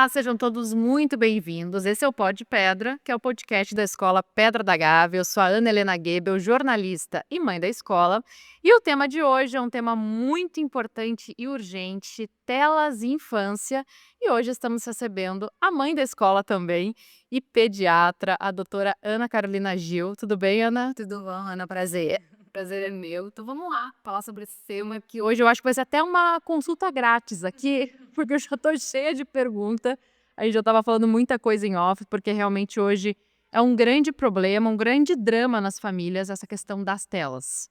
Olá, sejam todos muito bem-vindos. Esse é o Pod Pedra, que é o podcast da Escola Pedra da Gávea. Eu sou a Ana Helena Gebel, jornalista e mãe da escola. E o tema de hoje é um tema muito importante e urgente, telas e infância. E hoje estamos recebendo a mãe da escola também e pediatra, a doutora Ana Carolina Gil. Tudo bem, Ana? Tudo bom, Ana? Prazer. Prazer é meu. Então vamos lá falar sobre esse tema Que hoje eu acho que vai ser até uma consulta grátis aqui, porque eu já estou cheia de pergunta. A gente já estava falando muita coisa em off, porque realmente hoje é um grande problema, um grande drama nas famílias, essa questão das telas.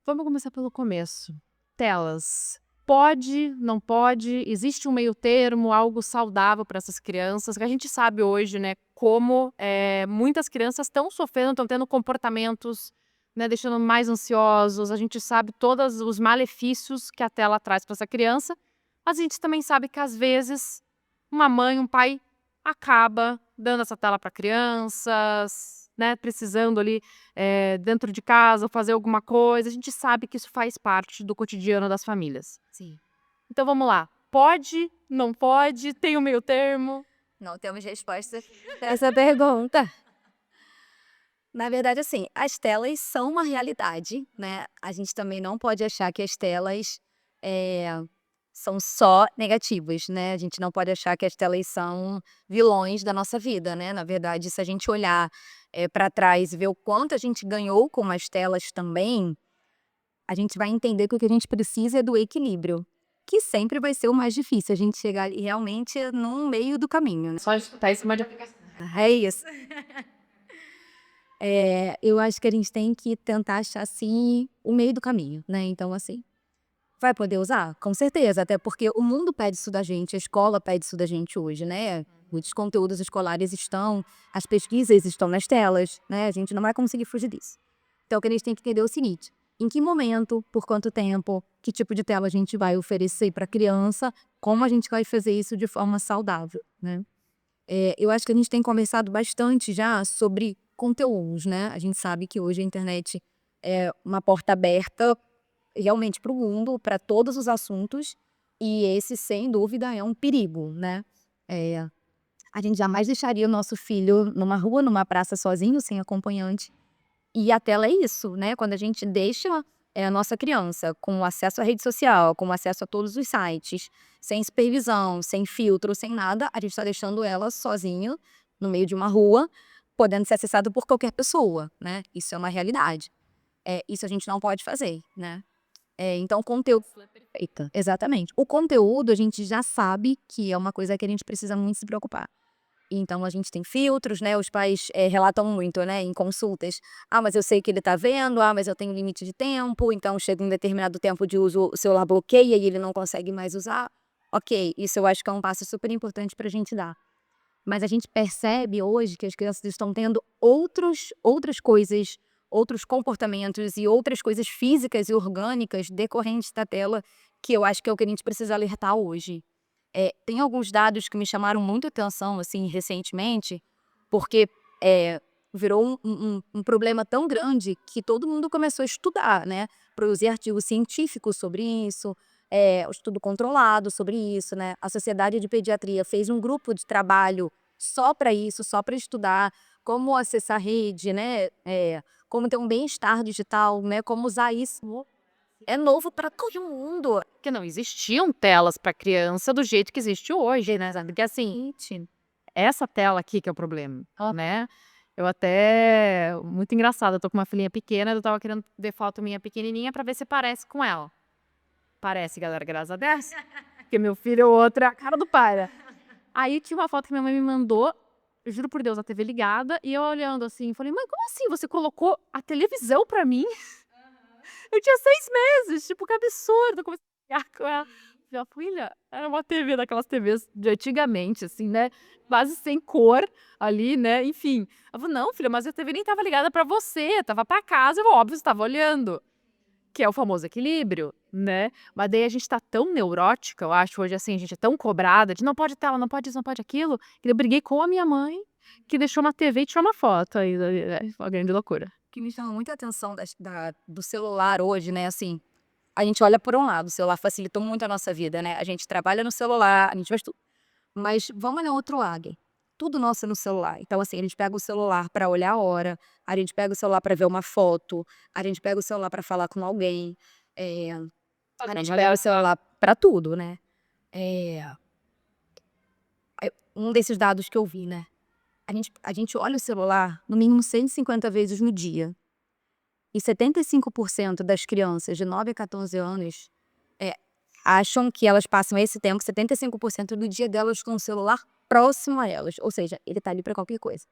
Vamos começar pelo começo. Telas. Pode, não pode? Existe um meio termo, algo saudável para essas crianças? Que a gente sabe hoje, né, como muitas crianças estão sofrendo, estão tendo comportamentos, né, deixando mais ansiosos. A gente sabe todos os malefícios que a tela traz para essa criança. Mas a gente também sabe que às vezes uma mãe, um pai acaba dando essa tela para crianças, né, precisando ali dentro de casa fazer alguma coisa. A gente sabe que isso faz parte do cotidiano das famílias. Sim. Então vamos lá. Pode? Não pode? Tem um meio termo? Não temos resposta para essa pergunta. Na verdade, assim, as telas são uma realidade, né? A gente também não pode achar que as telas são só negativas, né? A gente não pode achar que as telas são vilões da nossa vida, né? Na verdade, se a gente olhar para trás e ver o quanto a gente ganhou com as telas também, a gente vai entender que o que a gente precisa é do equilíbrio, que sempre vai ser o mais difícil, a gente chegar ali realmente no meio do caminho, né. Só escutar isso, mas É isso. Eu acho que a gente tem que tentar achar, assim, o meio do caminho, né, então assim, vai poder usar? Com certeza, até porque o mundo pede isso da gente, a escola pede isso da gente hoje, né. Muitos conteúdos escolares estão, as pesquisas estão nas telas, né, a gente não vai conseguir fugir disso. Então o que a gente tem que entender é o seguinte: em que momento, por quanto tempo, que tipo de tela a gente vai oferecer para a criança, como a gente vai fazer isso de forma saudável, né. Eu acho que a gente tem conversado bastante já sobre conteúdos, né, a gente sabe que hoje a internet é uma porta aberta realmente para o mundo, para todos os assuntos, e esse sem dúvida é um perigo, né. Eh, a gente jamais deixaria o nosso filho numa rua, numa praça sozinho, sem acompanhante, e a tela é isso, né, quando a gente deixa, a nossa criança com acesso à rede social, com acesso a todos os sites, sem supervisão, sem filtro, sem nada, a gente está deixando ela sozinha, no meio de uma rua, podendo ser acessada por qualquer pessoa, né, isso é uma realidade. Isso a gente não pode fazer, né. Então o conteúdo perfeita, exatamente. O conteúdo a gente já sabe que é uma coisa que a gente precisa muito se preocupar. Então a gente tem filtros, né, os pais, relatam muito, né, em consultas: "Ah, mas eu sei que ele tá vendo. Ah, mas eu tenho limite de tempo, então chega um determinado tempo de uso, o celular bloqueia e ele não consegue mais usar". Ok, isso eu acho que é um passo super importante pra gente dar. Mas a gente percebe hoje que as crianças estão tendo outras coisas, outros comportamentos e outras coisas físicas e orgânicas decorrentes da tela, que eu acho que é o que a gente precisa alertar hoje. Tem alguns dados que me chamaram muito atenção, assim, recentemente, porque, virou um problema tão grande que todo mundo começou a estudar, né, produzir artigos científicos sobre isso, o estudo controlado sobre isso, né. A Sociedade de Pediatria fez um grupo de trabalho só para isso, só para estudar como acessar a rede, né, como ter um bem-estar digital, né, como usar isso. É novo para todo mundo. porque não existiam telas para criança do jeito que existe hoje, né? Porque assim, Gente. essa tela aqui que é o problema, né? Eu até muito engraçado, eu tô com uma filhinha pequena, eu estava querendo ver foto minha pequenininha para ver se parece com ela. Parece, galera, graças a Deus, porque meu filho, o outro é a cara do pai, né. Aí tinha uma foto que minha mãe me mandou, eu juro por Deus, a TV ligada, e eu olhando assim, falei: "Mãe, como assim você colocou a televisão pra mim?" Eu tinha 6 meses, tipo, que absurdo, eu comecei a brigar com ela. Falei: "Filha, era uma TV daquelas TVs de antigamente, assim, né, quase sem cor ali, né, enfim". Ela falou: "Não, filha, mas a TV nem estava ligada pra você, estava pra casa, eu óbvio estava olhando". Que é o famoso equilíbrio, né. Mas daí a gente tá tão neurótica, eu acho, hoje, assim, a gente é tão cobrada de: "Não pode tela, não pode isso, não pode aquilo", que eu briguei com a minha mãe, que deixou uma TV e tirou uma foto aí, uma grande loucura. O que me chama muita atenção do celular hoje, né, assim, a gente olha por um lado, o celular facilitou muito a nossa vida, né, a gente trabalha no celular, a gente faz tudo. Mas vamos olhar outro lado. Tudo nosso é no celular. Então, assim, a gente pega o celular para olhar a hora, a gente pega o celular para ver uma foto, a gente pega o celular para falar com alguém, a gente pega o celular para tudo, né? Um desses dados que eu vi, né? A gente olha o celular no mínimo 150 vezes no dia. E 75% das crianças de 9 a 14 anos acham que elas passam esse tempo, 75% do dia delas com o celular próximo a elas. Ou seja, ele tá ali para qualquer coisa.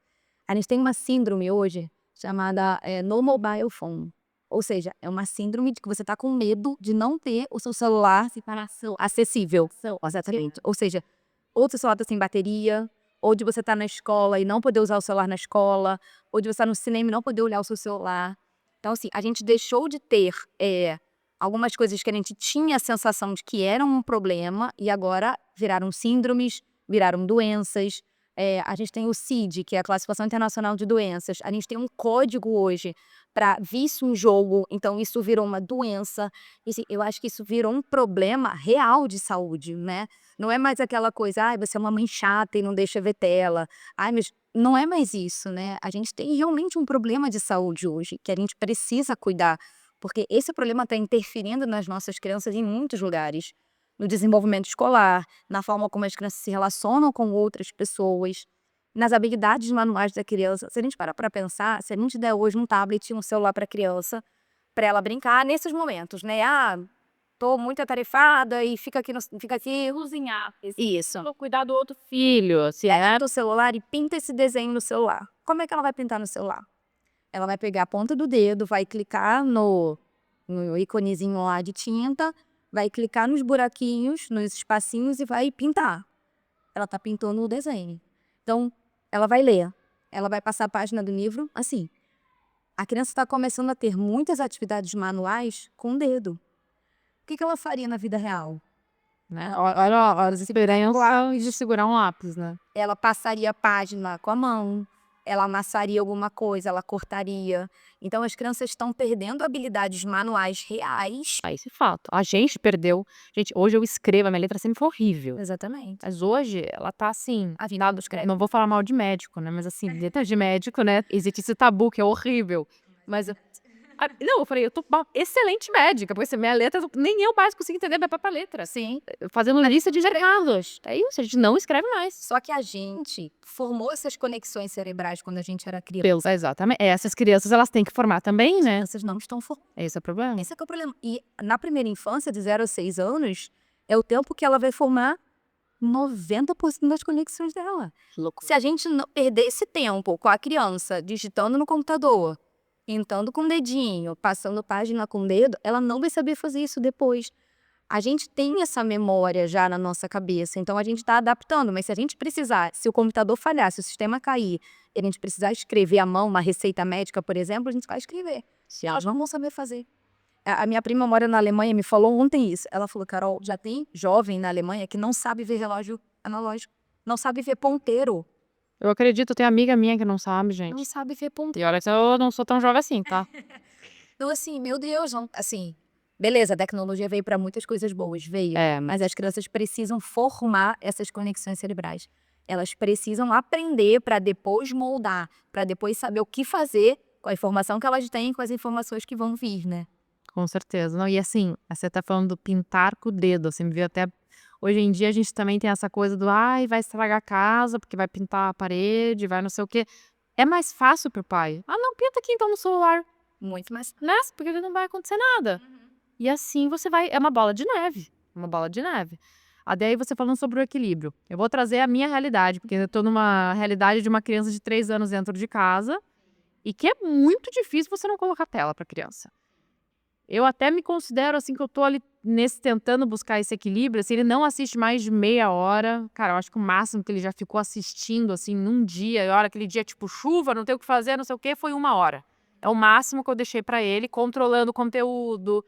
A gente tem uma síndrome hoje chamada no mobile phone. Ou seja, é uma síndrome de que você tá com medo de não ter o seu celular acessível. Exatamente. Ou seja, ou o seu celular tá sem bateria, ou de você estar na escola e não poder usar o celular na escola, ou de você estar no cinema e não poder olhar o seu celular. Então, assim, a gente deixou de ter algumas coisas que a gente tinha a sensação de que eram um problema e agora viraram síndromes, viraram doenças. A gente tem o CID, que é a Classificação Internacional de Doenças. A gente tem um código hoje para vício em jogo, então isso virou uma doença. E, assim, eu acho que isso virou um problema real de saúde, né? Não é mais aquela coisa, ai, você é uma mãe chata e não deixa ver tela. Ai, mas não é mais isso, né? A gente tem realmente um problema de saúde hoje, que a gente precisa cuidar, porque esse problema está interferindo nas nossas crianças em muitos lugares. No desenvolvimento escolar, na forma como as crianças se relacionam com outras pessoas, nas habilidades manuais da criança. Se a gente parar para pensar, se a gente der hoje um tablet e um celular para a criança, para ela brincar nesses momentos, né? Ah, tô muito atarefada e fica aqui Cozinhar. isso. Cuidar do outro filho, assim, Pega o celular e pinta esse desenho no celular. Como é que ela vai pintar no celular? Ela vai pegar a ponta do dedo, vai clicar no íconezinho lá de tinta, vai clicar nos buraquinhos, nos espacinhos e vai pintar. Ela tá pintando o desenho. Então, ela vai ler. Ela vai passar a página do livro assim. A criança está começando a ter muitas atividades manuais com o dedo. O que ela faria na vida real? né? Olha as experiências de segurar um lápis, né? Ela passaria a página com a mão, ela amassaria alguma coisa, ela cortaria. Então, as crianças estão perdendo habilidades manuais reais. Esse fato. A gente perdeu. Gente, hoje eu escrevo, a minha letra sempre foi horrível. Exatamente. Mas hoje ela tá assim. Afinado, escreve. Não vou falar mal de médico, né? Mas assim, letra de médico, né? Existe esse tabu que é horrível. Mas não, eu falei, eu tô uma excelente médica, porque assim, minha letra, nem eu mais consigo entender minha própria letra. Sim. Fazendo lista de recados. É isso, a gente não escreve mais. Só que a gente formou essas conexões cerebrais quando a gente era criança. Exatamente. Essas crianças, elas têm que formar também, né? Essas não estão formadas. Esse é o problema. Esse é que é o problema. E na primeira infância, de 0 a 6 anos, é o tempo que ela vai formar 90% das conexões dela. Louco. Se a gente não perder esse tempo com a criança digitando no computador, pintando com o dedinho, passando página com o dedo, ela não vai saber fazer isso depois. A gente tem essa memória já na nossa cabeça, então a gente está adaptando, mas se a gente precisar, se o computador falhar, se o sistema cair, e a gente precisar escrever à mão uma receita médica, por exemplo, a gente vai escrever. Se elas não vão saber fazer. A minha prima mora na Alemanha, me falou ontem isso. Ela falou, Carol, já tem jovem na Alemanha que não sabe ver relógio analógico, não sabe ver ponteiro. Eu acredito, tem amiga minha que não sabe, gente. Não sabe ver ponteiro. E olha que eu não sou tão jovem assim, tá? Então, assim, meu Deus, assim, beleza, a tecnologia veio para muitas coisas boas, veio. Mas as crianças precisam formar essas conexões cerebrais. Elas precisam aprender para depois moldar, para depois saber o que fazer com a informação que elas têm, com as informações que vão vir, né? Com certeza. Não, e assim, você tá falando do pintar com o dedo, assim, me viu até. Hoje em dia a gente também tem essa coisa do ai, vai estragar a casa, porque vai pintar a parede, vai não sei o quê. É mais fácil pro pai. Ah, não, pinta aqui então no celular. Muito mais. Né? Porque não vai acontecer nada. E assim você vai. É uma bola de neve. Uma bola de neve. Daí você falando sobre o equilíbrio. Eu vou trazer a minha realidade, porque eu tô numa realidade de uma criança de 3 anos dentro de casa e que é muito difícil você não colocar tela pra criança. Eu até me considero assim que eu tô ali tentando buscar esse equilíbrio, assim, ele não assiste mais de meia hora. Cara, eu acho que o máximo que ele já ficou assistindo, assim, num dia, e hora aquele dia, tipo, chuva, não tem o que fazer, não sei o quê, foi 1 hora. É o máximo que eu deixei pra ele, controlando o conteúdo.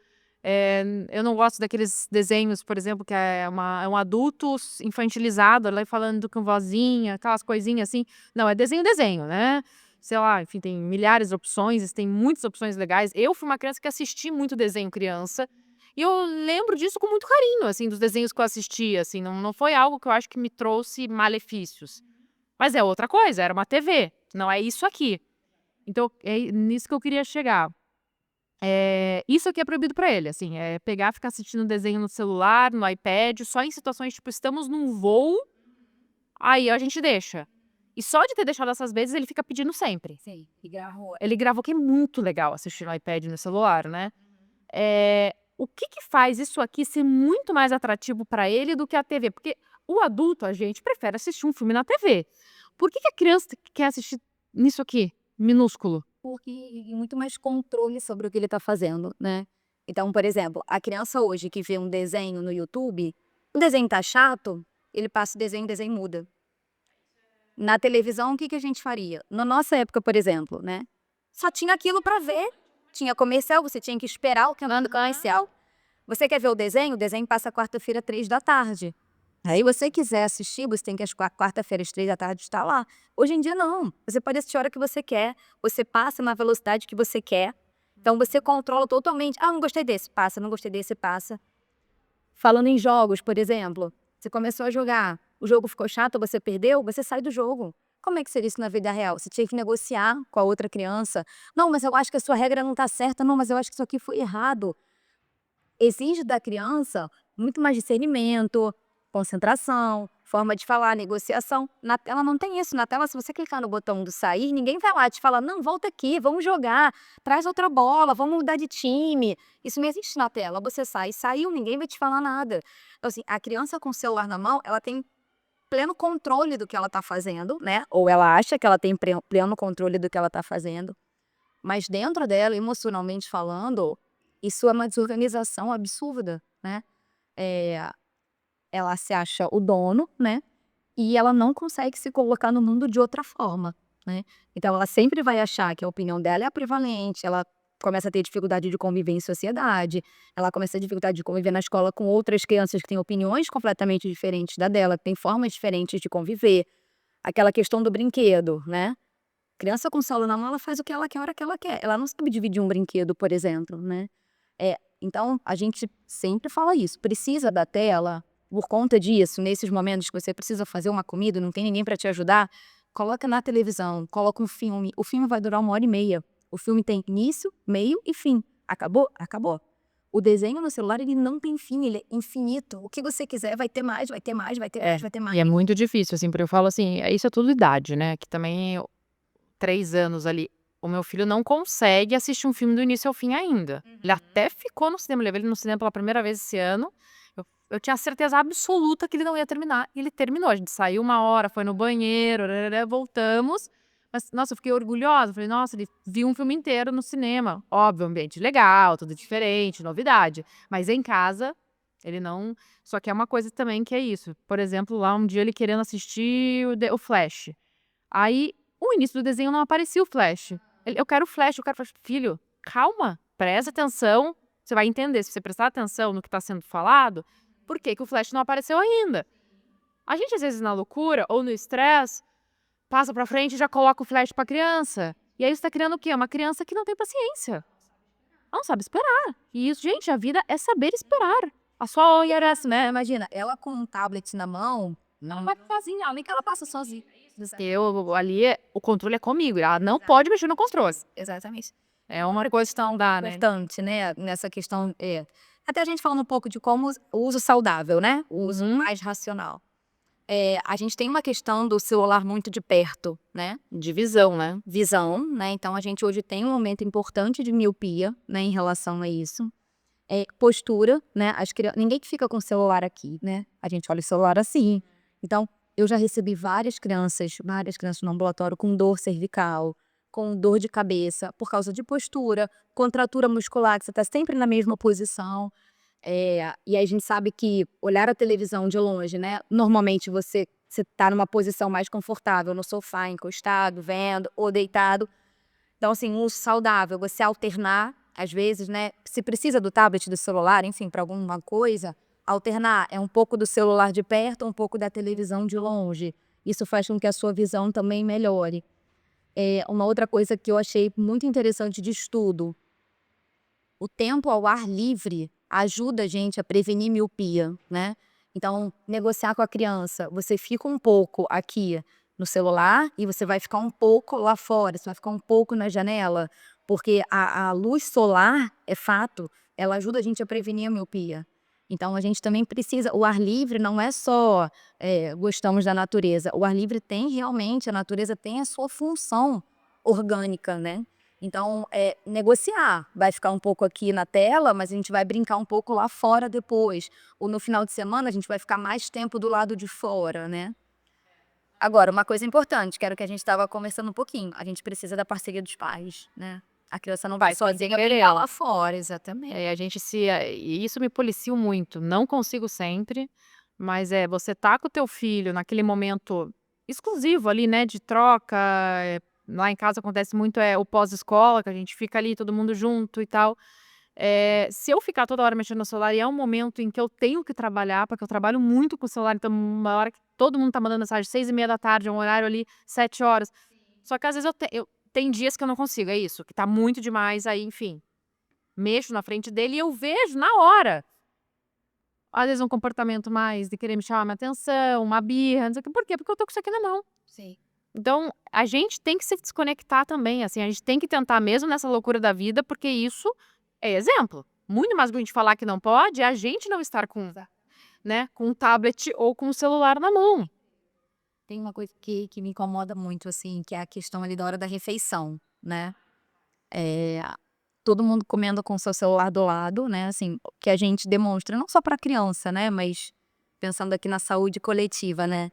Eu não gosto daqueles desenhos, por exemplo, que é um adulto infantilizado, lá falando com vozinha, aquelas coisinhas assim. Não, é desenho, né? Sei lá, enfim, tem milhares de opções, tem muitas opções legais. Eu fui uma criança que assisti muito desenho criança E eu lembro disso com muito carinho, assim, dos desenhos que eu assistia, assim, não foi algo que eu acho que me trouxe malefícios. Mas é outra coisa, era uma TV, não é isso aqui. Então, é nisso que eu queria chegar. Isso aqui é proibido pra ele, assim, pegar, ficar assistindo desenho no celular, no iPad, só em situações, tipo, estamos num voo, aí a gente deixa. E só de ter deixado essas vezes, ele fica pedindo sempre. Sim, e gravou. Ele gravou, que é muito legal assistir no iPad e no celular, né. O que que faz isso aqui ser muito mais atrativo pra ele do que a TV? Porque o adulto, a gente prefere assistir um filme na TV. Por que que a criança quer assistir nisso aqui, minúsculo? Porque e muito mais controle sobre o que ele está fazendo, né. Então, por exemplo, a criança hoje que vê um desenho no YouTube, o desenho tá chato, ele passa o desenho muda. Na televisão, o que que a gente faria? Na nossa época, por exemplo, né, só tinha aquilo para ver, tinha comercial, você tinha que esperar o canal do comercial. Você quer ver o desenho passa quarta-feira, 15h. Aí você quiser assistir, você tem que às quarta-feiras, 15h estar lá. Hoje em dia não, você pode assistir a hora que você quer, você passa na velocidade que você quer, então você controla totalmente. "Ah, não gostei desse", passa, "não gostei desse", passa. Falando em jogos, por exemplo, você começou a jogar, o jogo ficou chato, você perdeu, você sai do jogo. Como é que seria isso na vida real? Você tinha que negociar com a outra criança. "Não, mas eu acho que a sua regra não está certa. Não, mas eu acho que isso aqui foi errado". Exige da criança muito mais discernimento, concentração, forma de falar, negociação. Na tela não tem isso. Na tela, se você clicar no botão do sair, ninguém vai lá te falar: "Não, volta aqui, vamos jogar, traz outra bola, vamos mudar de time". Isso não existe na tela. Você sai, saiu, ninguém vai te falar nada. Então, assim, a criança com o celular na mão, ela tem pleno controle do que ela está fazendo, né? Ou ela acha que ela tem pleno controle do que ela está fazendo. Mas dentro dela, emocionalmente falando, isso é uma desorganização absurda, né. Eh, Ela se acha o dono, né, e ela não consegue se colocar no mundo de outra forma, né. Então ela sempre vai achar que a opinião dela é a prevalente, ela começa a ter dificuldade de conviver em sociedade, ela começa a ter dificuldade de conviver na escola com outras crianças que têm opiniões completamente diferentes da dela, que têm formas diferentes de conviver. Aquela questão do brinquedo, né. Criança com celular na mão, ela faz o que ela quer, a hora que ela quer. Ela não sabe dividir um brinquedo, por exemplo, né. Então a gente sempre fala isso, precisa da tela, por conta disso, nesses momentos que você precisa fazer uma comida, não tem ninguém para te ajudar, coloca na televisão, coloca um filme, o filme vai durar 1h30. O filme tem início, meio e fim. Acabou? Acabou. O desenho no celular, ele não tem fim, ele é infinito. O que você quiser vai ter mais, vai ter mais, vai ter mais, vai ter mais. E é muito difícil, assim, porque eu falo assim, isso é tudo idade, né, que também 3 anos ali, o meu filho não consegue assistir um filme do início ao fim ainda. Ele até ficou no cinema, eu levei ele no cinema pela primeira vez esse ano, eu tinha certeza absoluta que ele não ia terminar, e ele terminou. A gente saiu 1 hora, foi no banheiro, voltamos, mas nossa, eu fiquei orgulhosa, falei: "Nossa, ele viu um filme inteiro no cinema". Óbvio, ambiente legal, tudo diferente, novidade, mas em casa ele não. Só que é uma coisa também que é isso, por exemplo, lá um dia ele querendo assistir o Flash, aí o início do desenho não aparecia o Flash. Ele: "Eu quero o Flash, eu quero o Flash". "Filho, calma, presta atenção, você vai entender, se você prestar atenção no que está sendo falado, por que que o Flash não apareceu ainda". A gente, às vezes, na loucura ou no estresse, passa pra frente e já coloca o Flash pra criança. E aí você tá criando o quê? Uma criança que não tem paciência. Ela não sabe esperar. E isso, gente, a vida é saber esperar. A sua hora é essa, né? Imagina, ela com um tablet na mão, não vai sozinha, nem que ela passa sozinha. Eu ali, o controle é comigo. Ela não pode mexer no controle. Exatamente. É uma coisa que não dá, né? Importante, né, nessa questão, até a gente falando um pouco de como o uso saudável, né, o uso mais racional. A gente tem uma questão do celular muito de perto, né, Divisão, né? visão, né, então a gente hoje tem um aumento importante de miopia, né, em relação a isso. Postura, né, ninguém que fica com o celular aqui, né, a gente olha o celular assim. Então, eu já recebi várias crianças no ambulatório com dor cervical, com dor de cabeça, por causa de postura, contratura muscular, que você está sempre na mesma posição. E aí a gente sabe que olhar a televisão de longe, né, normalmente você tá numa posição mais confortável, no sofá, encostado, vendo, ou deitado. Então, assim, um uso saudável, você alternar, às vezes, né, se precisa do tablet, do celular, enfim, para alguma coisa, alternar, um pouco do celular de perto, um pouco da televisão de longe. Isso faz com que a sua visão também melhore. Uma outra coisa que eu achei muito interessante de estudo, o tempo ao ar livre ajuda a gente a prevenir miopia, né. Então, negociar com a criança, você fica um pouco aqui no celular e você vai ficar um pouco lá fora, você vai ficar um pouco na janela, porque a luz solar, é fato, ela ajuda a gente a prevenir a miopia. Então a gente também precisa o ar livre não é só, gostamos da natureza, o ar livre tem realmente a natureza tem a sua função orgânica, né. Então, negociar, vai ficar um pouco aqui na tela, mas a gente vai brincar um pouco lá fora depois, ou no final de semana a gente vai ficar mais tempo do lado de fora, né. Agora, uma coisa importante, que era o que a gente estava conversando um pouquinho, a gente precisa da parceria dos pais, né. A criança não vai sozinha brincar lá fora, exatamente. A gente e isso me policio muito, não consigo sempre, mas você tá com o teu filho naquele momento exclusivo ali, né, de troca, lá em casa acontece muito, o pós-escola, que a gente fica ali todo mundo junto e tal. Se eu ficar toda hora mexendo no celular e é um momento em que eu tenho que trabalhar, porque eu trabalho muito com o celular, então uma hora que todo mundo tá mandando mensagem 6h30 é um horário ali 7 horas. Só que às vezes tem dias que eu não consigo, é isso, que tá muito demais, aí enfim, mexo na frente dele e eu vejo na hora. Às vezes um comportamento mais de querer me chamar minha atenção, uma birra, não sei o quê. Por quê? Porque eu tô com isso aqui na mão. Sim. Então, a gente tem que se desconectar também, assim, a gente tem que tentar mesmo nessa loucura da vida, porque isso é exemplo. Muito mais do que a gente falar que não pode, é a gente não estar com, né, com um tablet ou com o celular na mão. Tem uma coisa que me incomoda muito, assim, que é a questão ali da hora da refeição, né. Eh, Todo mundo comendo com o seu celular do lado, né, assim, que a gente demonstra não só para criança, né, mas pensando aqui na saúde coletiva, né,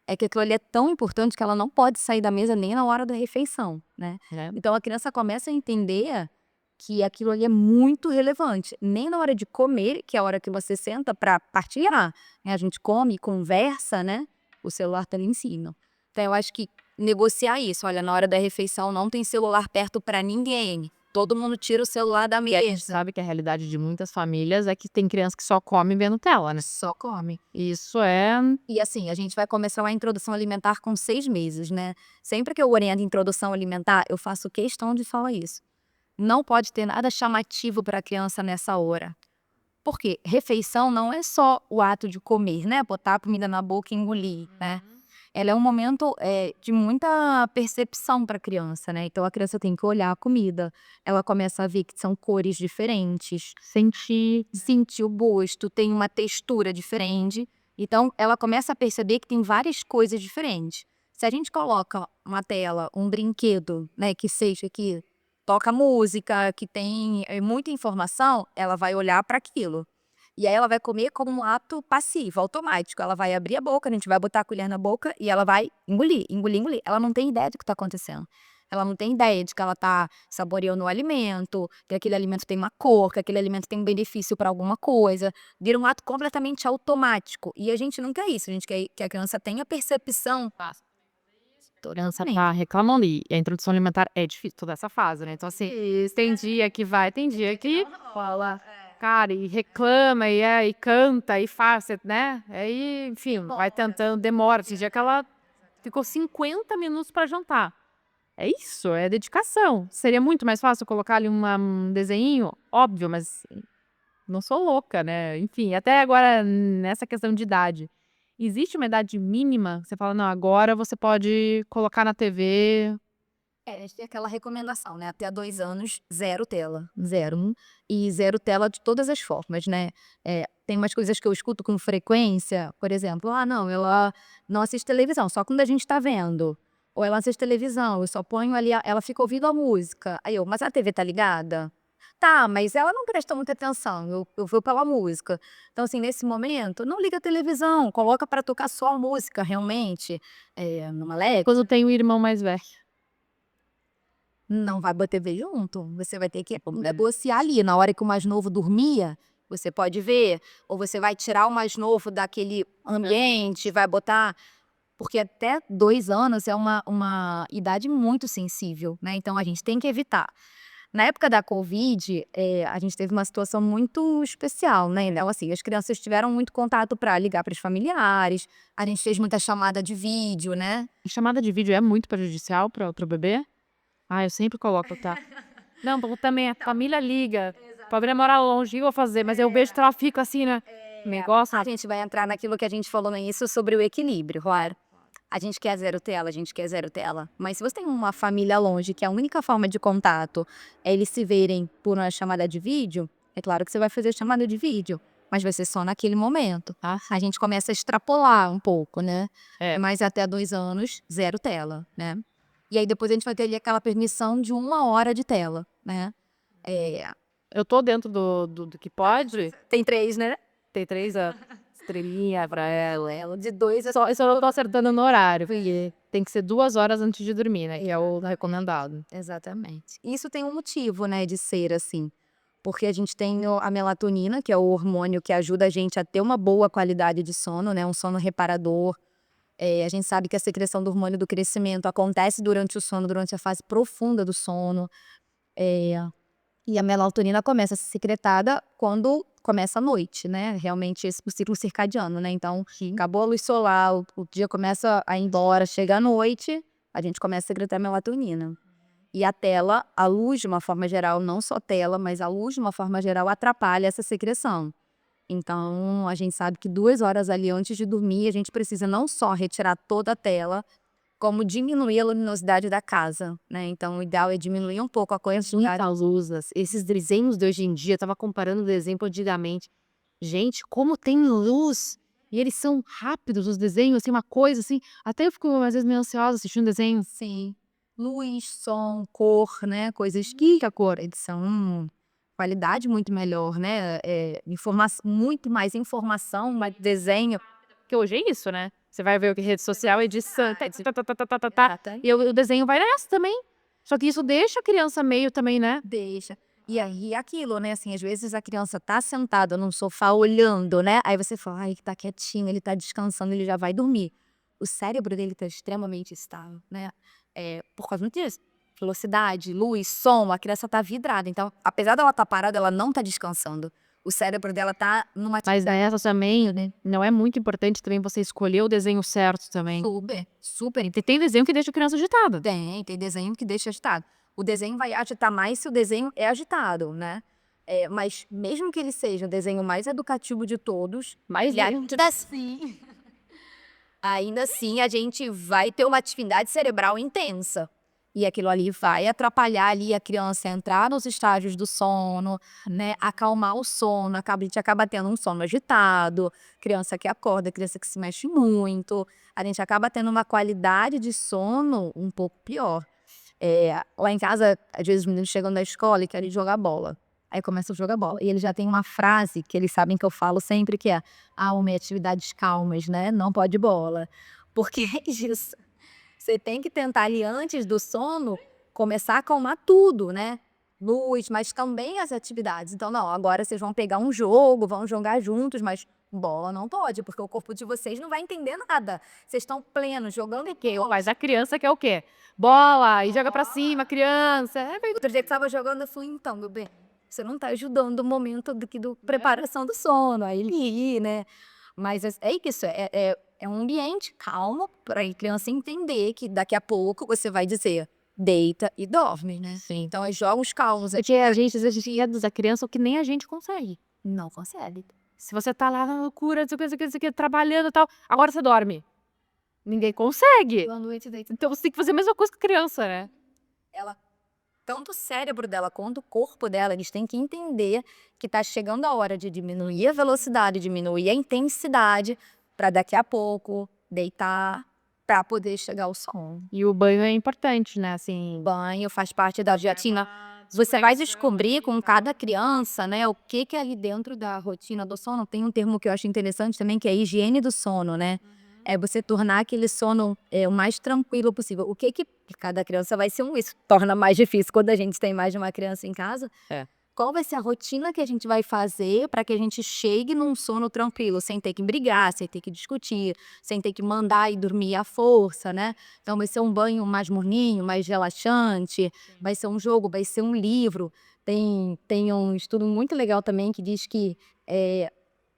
é que aquilo ali é tão importante que ela não pode sair da mesa nem na hora da refeição, né. Né? Então a criança começa a entender que aquilo ali é muito relevante, nem na hora de comer, que é a hora que você senta para partilhar, né, a gente come e conversa, né, o celular tá ali em cima. Então eu acho que negociar isso, olha, na hora da refeição não tem celular perto para ninguém, todo mundo tira o celular da E a gente mesa. sabe que a realidade de muitas famílias é que tem criança que só come vendo tela, né? Só come. Isso é. E assim, a gente vai começar a introdução alimentar com 6 meses, né. Sempre que eu oriento introdução alimentar, eu faço questão de falar isso. Não pode ter nada chamativo para a criança nessa hora. Por quê? Refeição não é só o ato de comer, né, botar a comida na boca e engolir, né. Ela é um momento, de muita percepção para a criança, né, então a criança tem que olhar a comida, ela começa a ver que são cores diferentes, sentir o gosto, tem uma textura diferente, então ela começa a perceber que tem várias coisas diferentes. Se a gente coloca uma tela, um brinquedo, né, que seja que toca música, que tem, muita informação, ela vai olhar para aquilo. E aí ela vai comer como um ato passivo, automático. Ela vai abrir a boca, a gente vai botar a colher na boca e ela vai engolir, engolir, engolir. Ela não tem ideia do que está acontecendo. Ela não tem ideia de que ela está saboreando o alimento, que aquele alimento tem uma cor, que aquele alimento tem um benefício para alguma coisa. Vira um ato completamente automático. E a gente não quer isso, a gente quer que a criança tenha percepção. A criança tá reclamando e a introdução alimentar é difícil, toda essa fase, né, então assim, tem dia que vai, tem dia que fala, cara, e reclama, e canta, e faz, né, aí, enfim, vai tentando, demora, tem dia que ela ficou 50 minutos pra jantar. É isso, é dedicação. Seria muito mais fácil colocar ali um desenhinho? Óbvio, mas não sou louca, né, enfim, até agora nessa questão de idade. Existe uma idade mínima? Você fala: "Não, agora você pode colocar na TV". A gente tem aquela recomendação, né, até 2 anos, zero tela, zero. E zero tela de todas as formas, né. Tem umas coisas que eu escuto com frequência, por exemplo: "Ah, não, ela não assiste televisão, só quando a gente tá vendo". Ou ela assiste televisão, eu só ponho ali a ela fica ouvindo a música. Aí eu: "Mas a TV tá ligada?". "Tá, mas ela não presta muita atenção, eu vou pela música". Então, assim, nesse momento, não liga a televisão, coloca pra tocar só a música realmente, numa Alexa. Quando tem o irmão mais velho. Não vai bater ver junto, você vai ter que negociar ali, na hora que o mais novo dormia, você pode ver, ou você vai tirar o mais novo daquele ambiente, vai botar porque até 2 anos é uma idade muito sensível, né, então a gente tem que evitar. Na época da covid, a gente teve uma situação muito especial, né, então assim, as crianças tiveram muito contato para ligar para os familiares, a gente fez muita chamada de vídeo, né. E chamada de vídeo é muito prejudicial para o bebê? Ah, eu sempre coloco, tá. Não, porque também a família liga. Pobre morar longe, o que eu vou fazer? Mas eu vejo que ela fica assim, né? Negócio. A gente vai entrar naquilo que a gente falou no início sobre o equilíbrio, claro. A gente quer zero tela, a gente quer zero tela. Mas se você tem uma família longe, que a única forma de contato é eles se verem por uma chamada de vídeo, é claro que você vai fazer chamada de vídeo, mas vai ser só naquele momento. A gente começa a extrapolar um pouco, né? Mas até 2 anos, zero tela, né? E aí depois a gente vai ter ali aquela permissão de 1 hora de tela, né? Eu tô dentro do que pode. Tem 3, né? Tem 3 estrelinha pra ela. Ela de 2 é Eu só não tô acertando no horário. Porque tem que ser 2 horas antes de dormir, né? Que é o recomendado. Exatamente. Isso tem um motivo, né, de ser assim. Porque a gente tem a melatonina, que é o hormônio que ajuda a gente a ter uma boa qualidade de sono, né, um sono reparador. A gente sabe que a secreção do hormônio do crescimento acontece durante o sono, durante a fase profunda do sono. E a melatonina começa a ser secretada quando começa a noite, né? Realmente esse o ciclo circadiano, né? Então, acabou a luz solar, o dia começa a ir embora, chega a noite, a gente começa a secretar melatonina. E a tela, a luz de uma forma geral, não só tela, mas a luz de uma forma geral atrapalha essa secreção. Então, a gente sabe que 2 horas ali antes de dormir, a gente precisa não só retirar toda a tela, como diminuir a luminosidade da casa, né? Então, o ideal é diminuir um pouco a quantidade. Muitas luzes. Esses desenhos de hoje em dia, eu tava comparando o desenho com antigamente. Gente, como tem luz! E eles são rápidos, os desenhos, assim, uma coisa assim. Até eu fico, às vezes, meio ansiosa assistindo desenho. Sim. Luz, som, cor, né? Coisas que a cor, eles são qualidade muito melhor, né? Muito mais informação, mais desenho. Porque hoje é isso, né? Você vai ver o que rede social, edição, e o desenho vai nessa também. Só que isso deixa a criança meio também, né? Deixa. E aí aquilo, né, assim, às vezes a criança tá sentada num sofá olhando, né, aí você fala: "Ai, tá quietinho, ele tá descansando, ele já vai dormir". O cérebro dele tá extremamente estável, né, por causa disso. Velocidade, luz, som, a criança tá vidrada, então, apesar dela tá parada, ela não tá descansando. O cérebro dela tá numa Mas nessa também, né, não é muito importante também você escolher o desenho certo também. super, super. Tem desenho que deixa a criança agitada. Tem desenho que deixa agitado. O desenho vai agitar mais se o desenho é agitado, né. Mas mesmo que ele seja o desenho mais educativo de todos, Mas ele ainda assim a gente vai ter uma atividade cerebral intensa. E aquilo ali vai atrapalhar ali a criança a entrar nos estágios do sono, né, acalmar o sono, a gente acaba tendo um sono agitado, criança que acorda, criança que se mexe muito, a gente acaba tendo uma qualidade de sono um pouco pior. Lá em casa, às vezes os meninos chegam da escola e querem jogar bola. Aí começam a jogar bola. E eles já têm uma frase que eles sabem que eu falo sempre, que é: "Arrume atividades calmas, né, não pode bola". Porque é isso. Você tem que tentar ali antes do sono, começar a acalmar tudo, né. Luz, mas também as atividades. Então não, agora vocês vão pegar um jogo, vão jogar juntos, mas bola não pode, porque o corpo de vocês não vai entender nada. Vocês estão plenos, jogando em quê? Mas a criança quer o quê? Bola, e joga pra cima, criança. Outro dia que estava jogando, eu falei: "Então, meu bem, você não tá ajudando o momento do preparação do sono", aí ele né. Mas é isso, é um ambiente calmo para a criança entender que daqui a pouco você vai dizer: "Deita e dorme", né. Sim. Então é jogos calmos, Porque a gente, às vezes, reduz a criança o que nem a gente consegue. não consegue. Se você tá lá na loucura, não sei o que, não sei o que, não sei o que, trabalhando e tal, agora você dorme. Ninguém consegue. Boa noite, deita. Então você tem que fazer a mesma coisa que a criança, né? Ela tanto o cérebro dela quanto o corpo dela, eles têm que entender que tá chegando a hora de diminuir a velocidade, diminuir a intensidade, para daqui a pouco deitar, para poder chegar ao sono. E o banho é importante, né? Assim, Banho faz parte da rotina. Você vai descobrir com cada criança, né, o que que é ali dentro da rotina do sono. Tem um termo que eu acho interessante também, que é a higiene do sono, né? É você tornar aquele sono o mais tranquilo possível. O que que cada criança vai ser isso torna mais difícil quando a gente tem mais de uma criança em casa. Qual vai ser a rotina que a gente vai fazer para que a gente chegue num sono tranquilo, sem ter que brigar, sem ter que discutir, sem ter que mandar ir dormir à força, né? Então vai ser um banho mais morninho, mais relaxante, vai ser um jogo, vai ser um livro. Tem um estudo muito legal também que diz que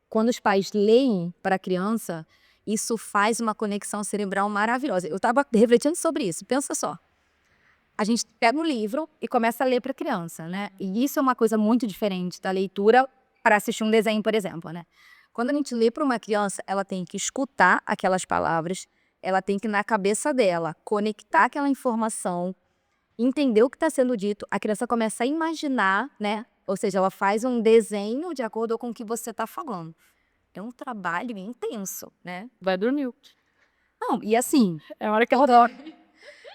quando os pais leem para a criança, isso faz uma conexão cerebral maravilhosa. Eu estava refletindo sobre isso, pensa só. a gente pega um livro e começa a ler para a criança, né? E isso é uma coisa muito diferente da leitura para assistir um desenho, por exemplo, né? Quando a gente lê para uma criança, ela tem que escutar aquelas palavras, ela tem que, na cabeça dela, conectar aquela informação, entender o que está sendo dito, a criança começa a imaginar, né? Ou seja, ela faz um desenho de acordo com o que você está falando. É um trabalho intenso, né? Vai dormir. Não, e assim, É a hora que ela dorme.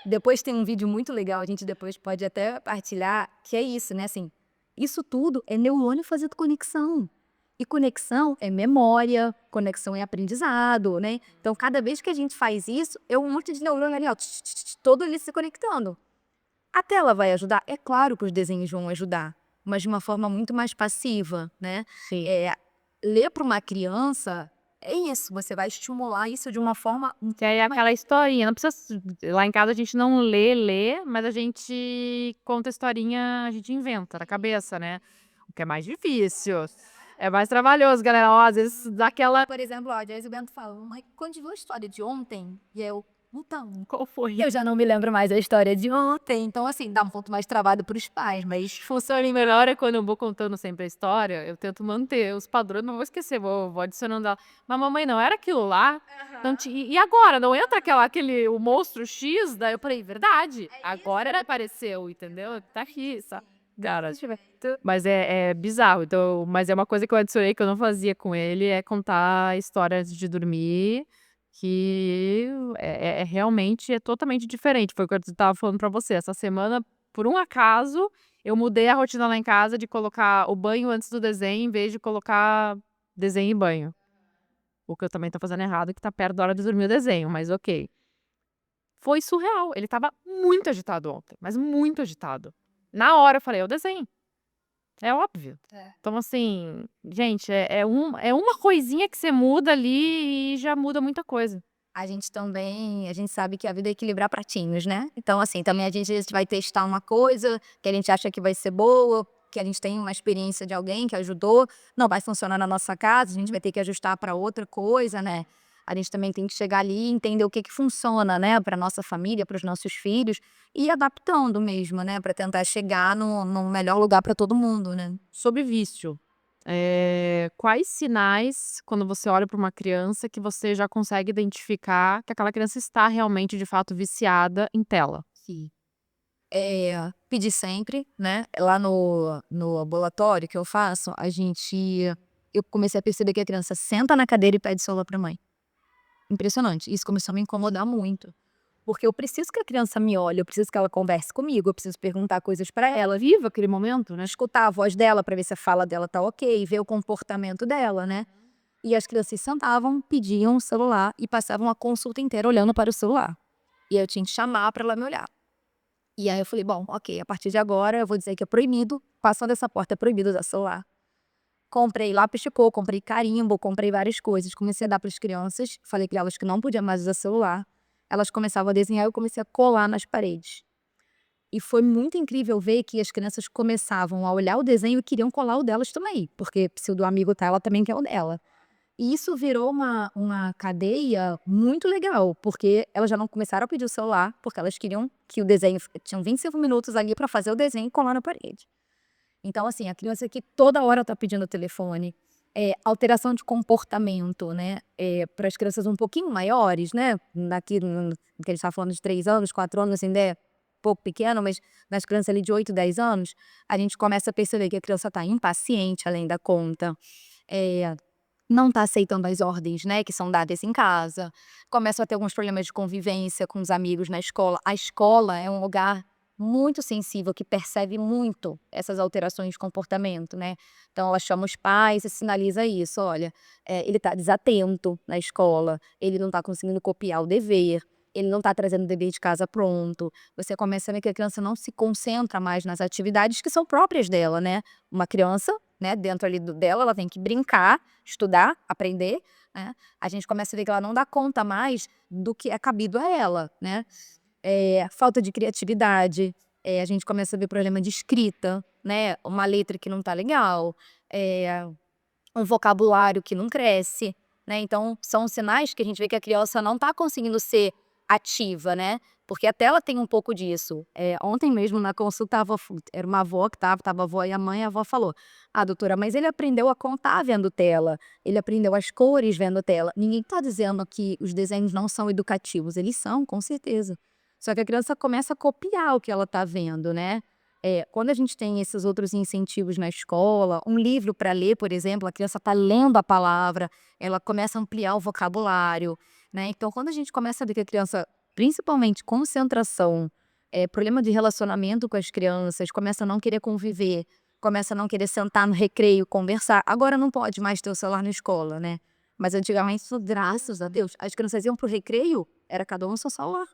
depois tem um vídeo muito legal, a gente depois pode até partilhar, que é isso, né? Assim, isso tudo é neurônio fazendo conexão. E conexão é memória, conexão é aprendizado, né? Então, cada vez que a gente faz isso, é um monte de neurônio ali, ó, todo ele se conectando. A tela vai ajudar? É claro que os desenhos vão ajudar, mas de uma forma muito mais passiva, né? Sim. Ler para uma criança é isso, você vai estimular isso de uma forma Que aí é aquela historinha, não precisa lá em casa a gente não lê, mas a gente conta a historinha, a gente inventa na cabeça, né, o que é mais difícil. É mais trabalhoso, galera, ó, às vezes dá aquela Por exemplo, ó, às vezes o Bento fala, mãe, quando viu a história de ontem, e eu, então, qual foi? eu já não me lembro mais da história de ontem. Então, assim, dá um ponto mais travado para os pais, mas Funciona melhor é quando eu vou contando sempre a história, eu tento manter os padrões, não vou esquecer, vou adicionando ela. Mas mamãe, não era aquilo lá? Não e agora? Não entra o monstro X? Daí eu falei, verdade, agora ele apareceu, entendeu? Tá aqui, sabe? Cara, mas é bizarro, então, mas é uma coisa que eu adicionei que eu não fazia com ele, é contar histórias de dormir, que realmente é totalmente diferente. Foi o que eu estava falando pra você. Essa semana, por um acaso, eu mudei a rotina lá em casa de colocar o banho antes do desenho, em vez de colocar desenho e banho. O que eu também tô fazendo errado, que tá perto da hora de dormir o desenho, mas ok. Foi surreal. Ele estava muito agitado ontem, mas muito agitado. Na hora eu falei: "É o desenho". É óbvio. Então, assim, gente, é uma coisinha que você muda ali e já muda muita coisa. a gente sabe que a vida é equilibrar pratinhos, né? Então, assim, também a gente às vezes vai testar uma coisa que a gente acha que vai ser boa, que a gente tem uma experiência de alguém que ajudou, não vai funcionar na nossa casa, a gente vai ter que ajustar para outra coisa, né? A gente também tem que chegar ali e entender o que que funciona, né, para nossa família, para os nossos filhos, e ir adaptando mesmo, né, para tentar chegar no melhor lugar para todo mundo, né? Sobre vício, quais sinais, quando você olha para uma criança, que você já consegue identificar que aquela criança está realmente, de fato, viciada em tela? Sim. Pedir sempre, né, lá no ambulatório que eu faço, eu comecei a perceber que a criança senta na cadeira e pede celular pra mãe. Impressionante, isso começou a me incomodar muito, porque eu preciso que a criança me olhe, eu preciso que ela converse comigo, eu preciso perguntar coisas pra ela, Viva aquele momento, né? escutar a voz dela pra ver se a fala dela tá ok, ver o comportamento dela, né. E as crianças sentavam, pediam o celular e passavam a consulta inteira olhando para o celular. E aí eu tinha que chamar pra ela me olhar. E aí eu falei: "Bom, ok, a partir de agora eu vou dizer que é proibido, passando essa porta é proibido usar celular". Comprei lápis de cor, comprei carimbo, comprei várias coisas, comecei a dar para as crianças, falei para elas que não podia mais usar celular, elas começavam a desenhar e eu comecei a colar nas paredes. E foi muito incrível ver que as crianças começavam a olhar o desenho e queriam colar o delas também, porque se o do amigo tá, ela também quer o dela. E isso virou uma cadeia muito legal, porque elas já não começaram a pedir o celular, porque elas queriam que o desenho tinham 25 minutos ali para fazer o desenho e colar na parede. Então, assim, a criança que toda hora tá pedindo o telefone, alteração de comportamento, né, para as crianças um pouquinho maiores, né, daqui que a gente tá falando de 3 anos, 4 anos, ainda é pouco pequeno, mas nas crianças ali de 8, 10 anos, a gente começa a perceber que a criança tá impaciente além da conta, eh não tá aceitando as ordens, né, que são dadas em casa, começam a ter alguns problemas de convivência com os amigos na escola. A escola é um lugar muito sensível, que percebe muito essas alterações de comportamento, né. Então ela chama os pais e sinaliza isso: "Olha, ele tá desatento na escola, ele não tá conseguindo copiar o dever, ele não tá trazendo o dever de casa pronto". Você começa a ver que a criança não se concentra mais nas atividades que são próprias dela, né. Uma criança, né, dentro ali dela, ela tem que brincar, estudar, aprender, né. A gente começa a ver que ela não dá conta mais do que é cabido a ela, né. Falta de criatividade, a gente começa a ver problema de escrita, né, uma letra que não tá legal, um vocabulário que não cresce, né. Então são sinais que a gente vê que a criança não tá conseguindo ser ativa, né. Porque a tela tem um pouco disso. Ontem mesmo na consulta, era uma avó que tava a avó e a mãe, a avó falou: "Ah, doutora, mas ele aprendeu a contar vendo tela, ele aprendeu as cores vendo tela". Ninguém tá dizendo que os desenhos não são educativos, eles são, com certeza. Só que a criança começa a copiar o que ela tá vendo, né. Quando a gente tem esses outros incentivos na escola, um livro para ler, por exemplo, a criança tá lendo a palavra, ela começa a ampliar o vocabulário, né. Então quando a gente começa a ver que a criança, principalmente concentração, problema de relacionamento com as crianças, começa a não querer conviver, começa a não querer sentar no recreio, conversar. Agora não pode mais ter o celular na escola, né. Mas antigamente, graças a Deus, as crianças iam pro recreio, era cada um no seu celular.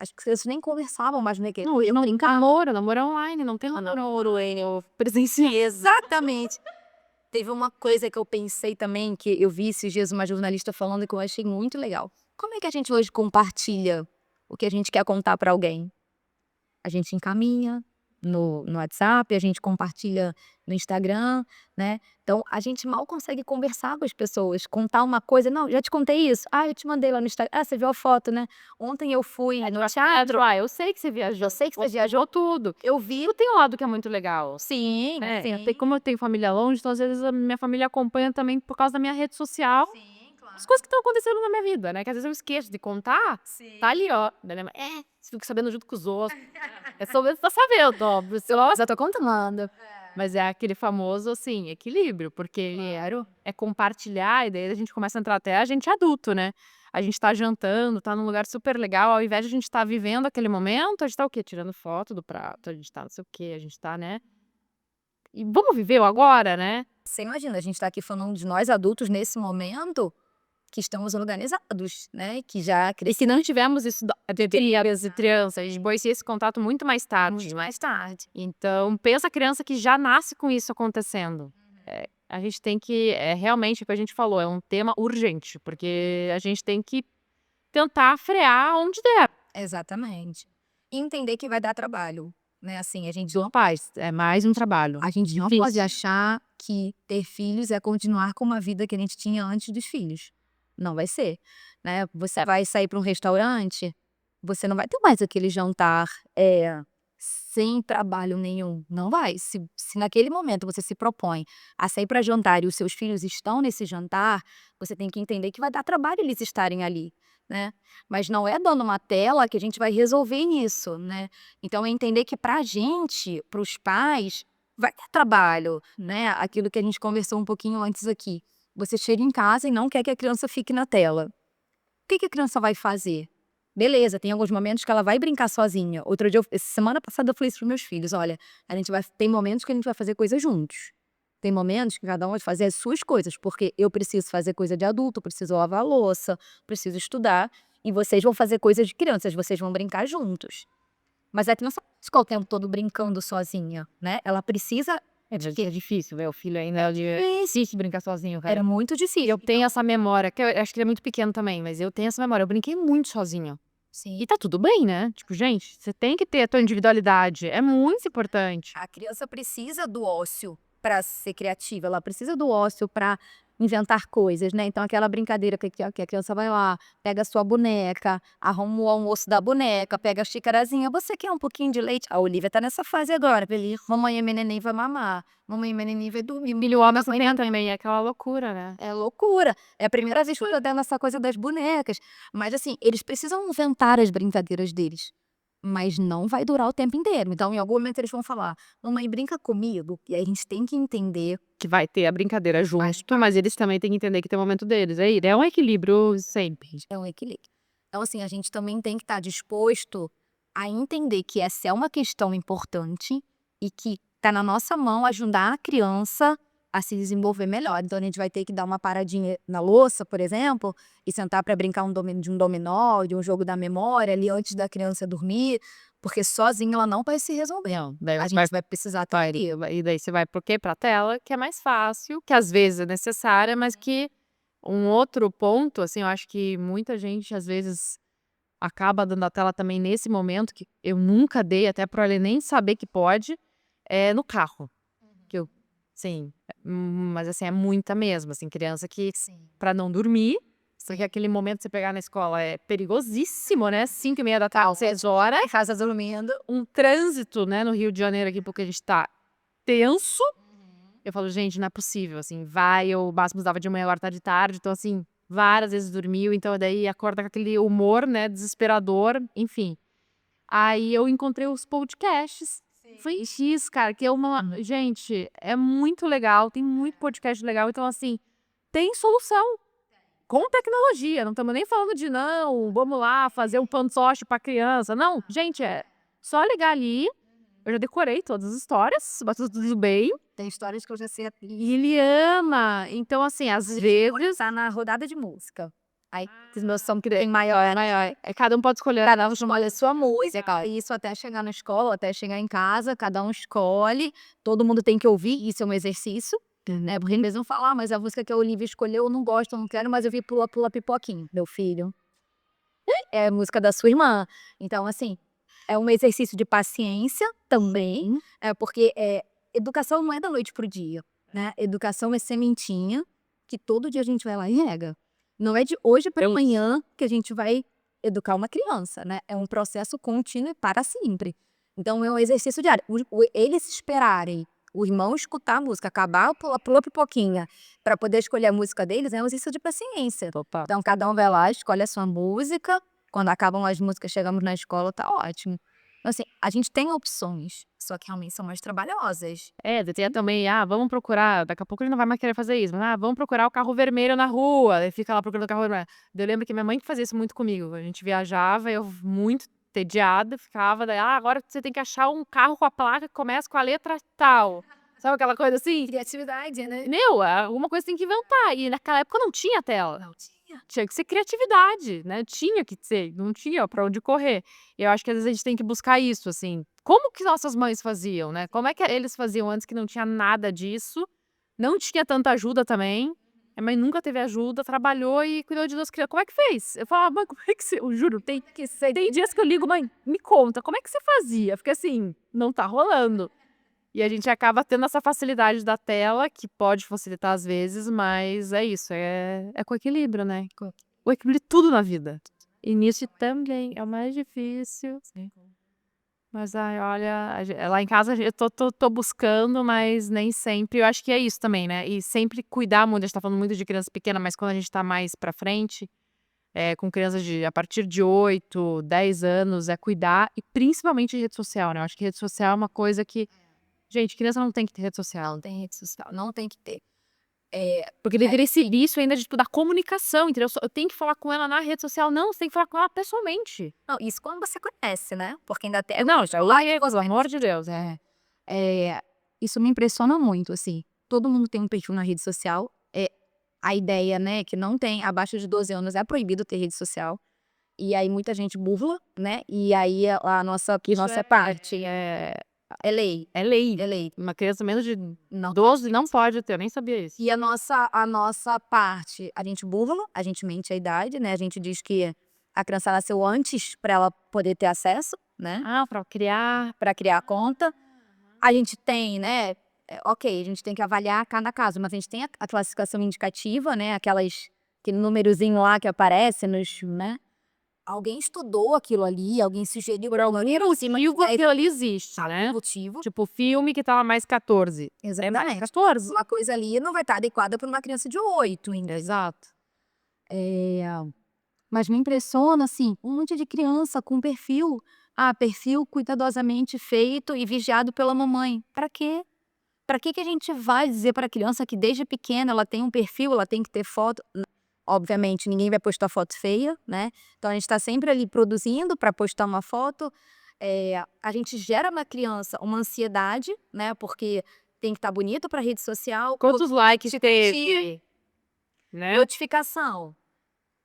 As crianças nem conversavam mais no recreio. Não, Iam brincar. namoro é online, não tem namoro presencial. Exatamente. Teve uma coisa que eu pensei também, que eu vi esses dias uma jornalista falando que eu achei muito legal. Como é que a gente hoje compartilha o que a gente quer contar para alguém? A gente encaminha no WhatsApp, a gente compartilha no Instagram, né. Então a gente mal consegue conversar com as pessoas, contar uma coisa: "Não, já te contei isso? Ah, eu te mandei lá no Instagram. Ah, você viu a foto, né? Ontem eu fui no teatro. Eu sei que você viajou. Eu sei que você viajou. Tudo. Eu vi". Eu tenho um lado que é muito legal. Sim, sim. Como eu tenho família longe, então às vezes a minha família acompanha também por causa da minha rede social, Sim, claro. as coisas que estão acontecendo na minha vida, né, que às vezes eu esqueço de contar, Sim. tá ali, ó. Daí minha mãe: você fica sabendo junto com os outros. Só mesmo tá sabendo, ó, senão Já tô contando. mas é aquele famoso, assim, equilíbrio, porque Claro. é compartilhar e daí a gente começa a entrar até a gente adulto, né. A gente tá jantando, tá num lugar super legal, ao invés de a gente tá vivendo aquele momento, a gente tá o quê? Tirando foto do prato, a gente tá não sei o quê, a gente tá, né. E vamos viver o agora, né. Você imagina, a gente tá aqui falando de nós adultos nesse momento, que estamos organizados, né, que já E se não tivemos isso de crianças, a gente conhecia esse contato muito mais tarde. crescemos mais tarde. Então, pensa a criança que já nasce com isso acontecendo. A gente tem que, realmente, o que a gente falou, é um tema urgente, porque a gente tem que tentar frear onde der. Exatamente. E entender que vai dar trabalho, né, assim, Rapaz, é mais um trabalho. a gente não Difícil. pode achar que ter filhos é continuar com uma vida que a gente tinha antes dos filhos. Não vai ser, né. Você vai sair para um restaurante, você não vai ter mais aquele jantar, sem trabalho nenhum, não vai. Se naquele momento você se propõe a sair para jantar e os seus filhos estão nesse jantar, você tem que entender que vai dar trabalho eles estarem ali, né. Mas não é dando uma tela que a gente vai resolver isso, né. Então é entender que pra gente, para os pais, vai ter trabalho, né, aquilo que a gente conversou um pouquinho antes aqui. Você chega em casa e não quer que a criança fique na tela. O que que a criança vai fazer? Beleza, tem alguns momentos que ela vai brincar sozinha. Outro dia, semana passada eu falei isso para meus filhos: "Olha, tem momentos que a gente vai fazer coisas juntos. Tem momentos que cada um vai fazer as suas coisas, porque eu preciso fazer coisa de adulto, preciso lavar a louça, preciso estudar, e vocês vão fazer coisas de crianças, vocês vão brincar juntos". Mas a criança não pode ficar o tempo todo brincando sozinha, né, ela precisa. É difícil, ver o filho ainda é difícil brincar sozinho, cara. Era muito difícil. Eu tenho essa memória, que eu acho que ele é muito pequeno também, mas eu tenho essa memória, eu brinquei muito sozinha. Sim. E tá tudo bem, né, tipo, gente, você tem que ter a tua individualidade, é muito importante. A criança precisa do ócio para ser criativa, ela precisa do ócio para inventar coisas, né. Então aquela brincadeira que a criança vai lá, pega a sua boneca, arruma o almoço da boneca, pega a xicarazinha: "Você quer um pouquinho de leite?". A Olivia tá nessa fase agora, "Mamãe, a minha neném vai mamar, mamãe, minha neném vai dormir". Filho homem também, é aquela loucura, né. É loucura. É a primeira vez que eu tô tendo essa coisa das bonecas. Mas assim, eles precisam inventar as brincadeiras deles. Mas não vai durar o tempo inteiro. Então, em algum momento, eles vão falar: "Mamãe, brinca comigo". E aí a gente tem que entender. Que vai ter a brincadeira junto, mas eles também têm que entender que tem o momento deles, é um equilíbrio sempre. É um equilíbrio. Então, assim, a gente também tem que estar disposto a entender que essa é uma questão importante e que tá na nossa mão ajudar a criança a se desenvolver melhor. Então, a gente vai ter que dar uma paradinha na louça, por exemplo, e sentar para brincar de um dominó, de um jogo da memória ali antes da criança dormir, porque sozinha ela não vai se resolver. Não, daí A você vai gente vai precisar estar ali. e daí você vai por quê? Pra tela, que é mais fácil, que às vezes é necessária, mas que um outro ponto, assim, eu acho que muita gente às vezes acaba dando a tela também nesse momento, que eu nunca dei, até pra ele nem saber que pode, é no carro. Que eu sim, mas assim, é muita mesmo, assim, criança que Sim. pra não dormir, Porque aquele momento que você pegar na escola é perigosíssimo, né? 5h30 da tarde, 6 horas. Casa dormindo. Um trânsito, né, no Rio de Janeiro aqui, porque a gente tá tenso. Eu falo, gente, não é possível, assim, o máximo dava de manhã, agora tá de tarde, então assim, várias vezes dormiu, então daí acorda com aquele humor, né, desesperador, enfim. Aí eu encontrei os podcasts, foi isso, cara, que é gente, é muito legal, tem muito podcast legal, então assim, tem solução. Com tecnologia, não estamos nem falando de não, vamos lá fazer um fantoche pra criança, não, gente, é só ligar ali, eu já decorei todas as histórias, mas tudo bem. Tem histórias que eu já sei até. E ele ama, então assim, às vezes Tá na rodada de música. Aí, os meus são que tem maior. cada um pode escolher. Cada um escolhe a sua música. Isso até chegar na escola, até chegar em casa, cada um escolhe. Todo mundo tem que ouvir, isso é um exercício. Né? Porque eles vão falar, mas a música que a Olivia escolheu eu não gosto, eu não quero, mas eu vi Pula Pula Pipoquinho, meu filho. É a música da sua irmã. Então, assim, é um exercício de paciência também, porque educação não é da noite pro dia, né? Educação é sementinha que todo dia a gente vai lá e rega. Não é de hoje para amanhã que a gente vai educar uma criança, né? É um processo contínuo e para sempre. Então, é um exercício diário. Eles esperarem o irmão escutar a música, acabar Pula Pipoquinha, para poder escolher a música deles, é um exercício de paciência. Total. Então, cada um vai lá, escolhe a sua música. Quando acabam as músicas, chegamos na escola, tá ótimo. Então, assim, a gente tem opções, só que realmente são mais trabalhosas. Tem também, vamos procurar, daqui a pouco ele não vai mais querer fazer isso, mas vamos procurar o carro vermelho na rua, e fica lá procurando o carro vermelho. Eu lembro que minha mãe que fazia isso muito comigo, a gente viajava, eu muito entediada, ficava, daí, agora você tem que achar um carro com a placa que começa com a letra tal. Sabe aquela coisa assim? Criatividade, né? Alguma coisa tem que inventar, e naquela época não tinha tela. Não tinha. Tinha que ser criatividade, né? Tinha que ser, não tinha pra onde correr. E eu acho que às vezes a gente tem que buscar isso, assim. Como que nossas mães faziam, né? Como é que eles faziam antes que não tinha nada disso? Não tinha tanta ajuda também. A mãe nunca teve ajuda, trabalhou e cuidou de 2 crianças. Como é que fez? Eu falava, mãe, como é que você... Eu juro, tem dias que eu ligo, mãe, me conta, como é que você fazia? Porque assim, não tá rolando. E a gente acaba tendo essa facilidade da tela, que pode facilitar às vezes, mas é isso, é com equilíbrio, né? O equilíbrio de tudo na vida. E nisso também é o mais difícil. Mas, olha, lá em casa eu tô buscando, mas nem sempre. Eu acho que é isso também, né? E sempre cuidar muito. A gente tá falando muito de criança pequena, mas quando a gente tá mais pra frente, com crianças a partir de 8, 10 anos, é cuidar, e principalmente de rede social, né? Eu acho que rede social é uma coisa que. Gente, criança não tem que ter rede social. Não tem rede social, não tem que ter. Porque deveria ser isso ainda da comunicação, entendeu? Eu tenho que falar com ela na rede social. Não, você tem que falar com ela pessoalmente. Não, isso quando você conhece, né? Porque ainda tem. Não, já lá pelo amor de Deus. Isso me impressiona muito, assim. Todo mundo tem um perfil na rede social. A ideia, né, que não tem, abaixo de 12 anos é proibido ter rede social. E aí muita gente burla, né? E aí a nossa parte é lei. É lei. É lei. Uma criança menos de Não. 12 não pode ter, eu nem sabia isso. E a nossa parte, a gente burla, a gente mente a idade, né? A gente diz que a criança nasceu antes para ela poder ter acesso, né? Pra criar. Para criar a conta. A gente tem, né? Ok, a gente tem que avaliar cada caso, mas a gente tem a classificação indicativa, né? Aquele númerozinho lá que aparece nos, né? Alguém estudou aquilo ali, alguém sugeriu por algum motivo aquilo ali existe, né? motivo. Tipo, filme que tá lá mais 14. Exatamente. 14. Uma coisa ali não vai estar adequada para uma criança de 8 ainda. Exato. Mas me impressiona, assim, um monte de criança com perfil. Perfil cuidadosamente feito e vigiado pela mamãe. Para quê? Para que a gente vai dizer para a criança que desde pequena ela tem um perfil, ela tem que ter foto? Obviamente, ninguém vai postar foto feia, né? Então, a gente está sempre ali produzindo para postar uma foto. A gente gera na criança uma ansiedade, né? Porque tem que estar bonito para rede social. Quantos likes teve? Né? Notificação.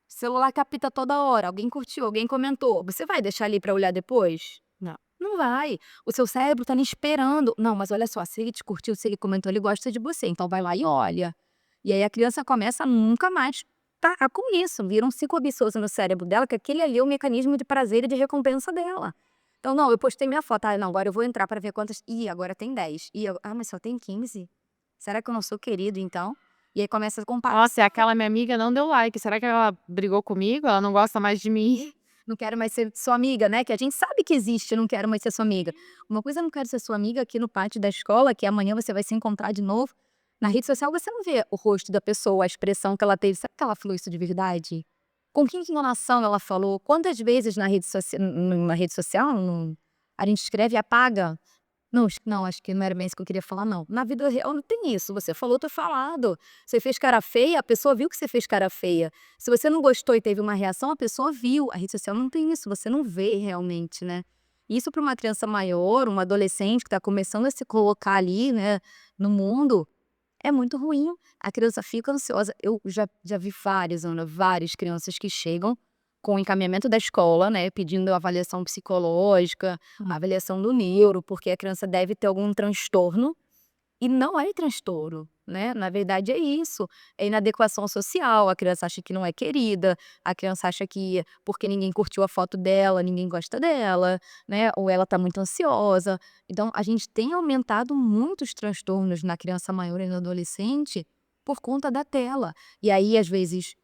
Celular capta toda hora. Alguém curtiu, alguém comentou. Você vai deixar ali para olhar depois? Não. Não vai. O seu cérebro tá ali esperando. Não, mas olha só, se ele te curtiu, se ele comentou, ele gosta de você. Então vai lá e olha. E aí a criança começa a nunca mais parar com isso. Vira um ciclo vicioso no cérebro dela, que aquele ali é o mecanismo de prazer e de recompensa dela. Então, não, eu postei minha foto. Não, agora eu vou entrar para ver quantas. Ih, agora tem 10. Mas só tem 15. Será que eu não sou querido, então? E aí começa a comparar. Nossa, e aquela minha amiga não deu like, será que ela brigou comigo? Ela não gosta mais de mim? Não quero mais ser sua amiga, né, que a gente sabe que existe, não quero mais ser sua amiga. Uma coisa, eu não quero ser sua amiga aqui no pátio da escola, que amanhã você vai se encontrar de novo. Na rede social você não vê o rosto da pessoa, a expressão que ela teve. Será que ela falou isso de verdade? Com que entonação ela falou? Quantas vezes na rede social a gente escreve e apaga? Não, acho que não era bem isso que eu queria falar, não. Na vida real não tem isso. Você falou, tá falado. Você fez cara feia, a pessoa viu que você fez cara feia. Se você não gostou e teve uma reação, a pessoa viu. A rede social não tem isso, você não vê realmente, né? Isso para uma criança maior, uma adolescente que está começando a se colocar ali, né, no mundo, é muito ruim. A criança fica ansiosa. Eu já vi várias crianças que chegam com o encaminhamento da escola, né, pedindo avaliação psicológica, avaliação do neuro, porque a criança deve ter algum transtorno, e não é transtorno, né, na verdade é isso, é inadequação social, a criança acha que não é querida, a criança acha que porque ninguém curtiu a foto dela, ninguém gosta dela, né, ou ela tá muito ansiosa. Então a gente tem aumentado muitos transtornos na criança maior e no adolescente por conta da tela. E aí às vezes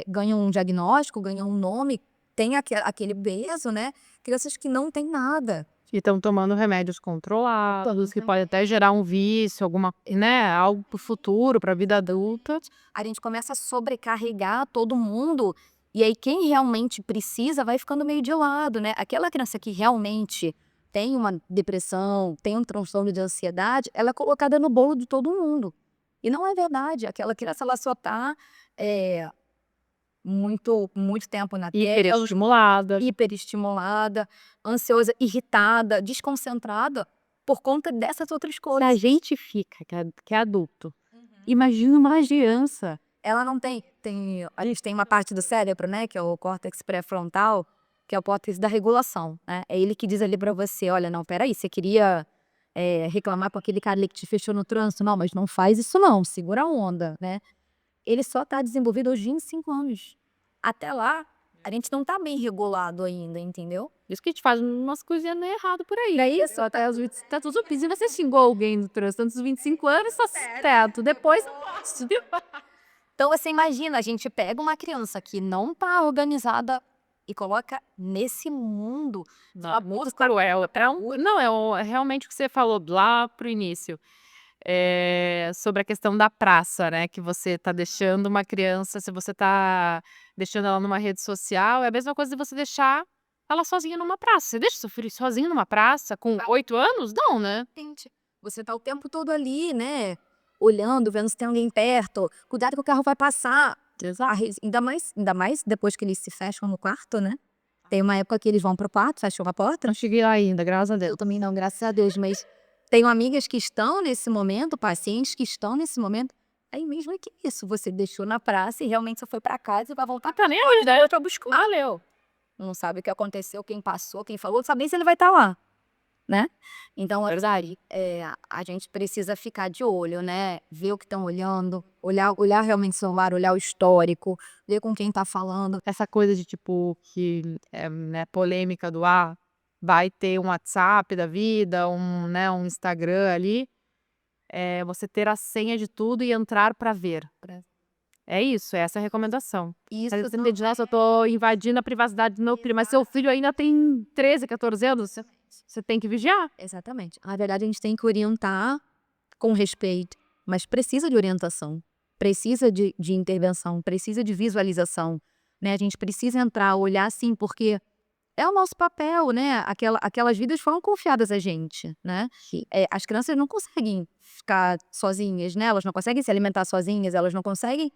ganham um diagnóstico, ganham um nome, tem aquele peso, né, crianças que não têm nada. E estão tomando remédios controlados, que pode até gerar um vício, alguma, né, algo para o futuro, para a vida adulta. A gente começa a sobrecarregar todo mundo, e aí quem realmente precisa vai ficando meio de lado, né. Aquela criança que realmente tem uma depressão, tem um transtorno de ansiedade, ela é colocada no bolo de todo mundo. E não é verdade, aquela criança ela só tá, muito tempo na tela, Hiperestimulada. hiperestimulada, ansiosa, irritada, desconcentrada, por conta dessas outras Se coisas. a gente fica, que é adulto, imagina uma criança. Ela não a gente tem uma parte do cérebro, né, que é o córtex pré-frontal, que é o córtex da regulação, né, é ele que diz ali pra você: "Olha, não, espera aí, você queria, reclamar com aquele cara ali que te fechou no trânsito? Não, mas não faz isso não, segura a onda", né. Ele só tá desenvolvido hoje em 5 anos. Até lá, a gente não tá bem regulado ainda, entendeu? Isso que a gente faz umas coisinhas meio errado por aí. Não é isso? Até os 20, tá tudo bem. Se você xingou alguém no trânsito antes dos 25 anos, tá certo. Depois não posso. Então você imagina, a gente pega uma criança que não tá organizada e coloca nesse mundo. Muito cruel. Não, é realmente o que você falou lá pro início. Sobre a questão da praça, né, que você tá deixando uma criança, se você tá deixando ela numa rede social, é a mesma coisa de você deixar ela sozinha numa praça. Você deixa seu filho sozinho numa praça com 8 anos? Não, né? Gente, você tá o tempo todo ali, né, olhando, vendo se tem alguém perto, cuidado que o carro vai passar. Exato. Ainda mais depois que eles se fecham no quarto, né. Tem uma época que eles vão pro quarto, fecham a porta. Não cheguei lá ainda, graças a Deus. Eu também não, graças a Deus, mas tenho amigas que estão nesse momento, pacientes que estão nesse momento, aí mesmo é que isso, você deixou na praça e realmente você foi pra casa e vai voltar Tá nem hoje, né? pra buscar. Valeu. Não sabe o que aconteceu, quem passou, quem falou, não sabe nem se ele vai estar lá, né. Então, Verdade. a gente precisa ficar de olho, né, ver o que estão olhando, olhar realmente o celular, olhar o histórico, ver com quem tá falando. Essa coisa de tipo, que é, né, polêmica do vai ter um WhatsApp da vida, né, um Instagram ali, você ter a senha de tudo e entrar para ver. É isso, essa é a recomendação. Isso Você entende, nossa, eu tô invadindo a privacidade do meu filho, mas seu filho ainda tem 13, 14 anos, você tem que vigiar. Exatamente. Na verdade, a gente tem que orientar com respeito, mas precisa de orientação, precisa de intervenção, precisa de visualização, né? A gente precisa entrar, olhar assim, porque é o nosso papel, né? Aquelas vidas foram confiadas a gente, né? As crianças não conseguem ficar sozinhas, né? Elas não conseguem se alimentar sozinhas, elas não conseguem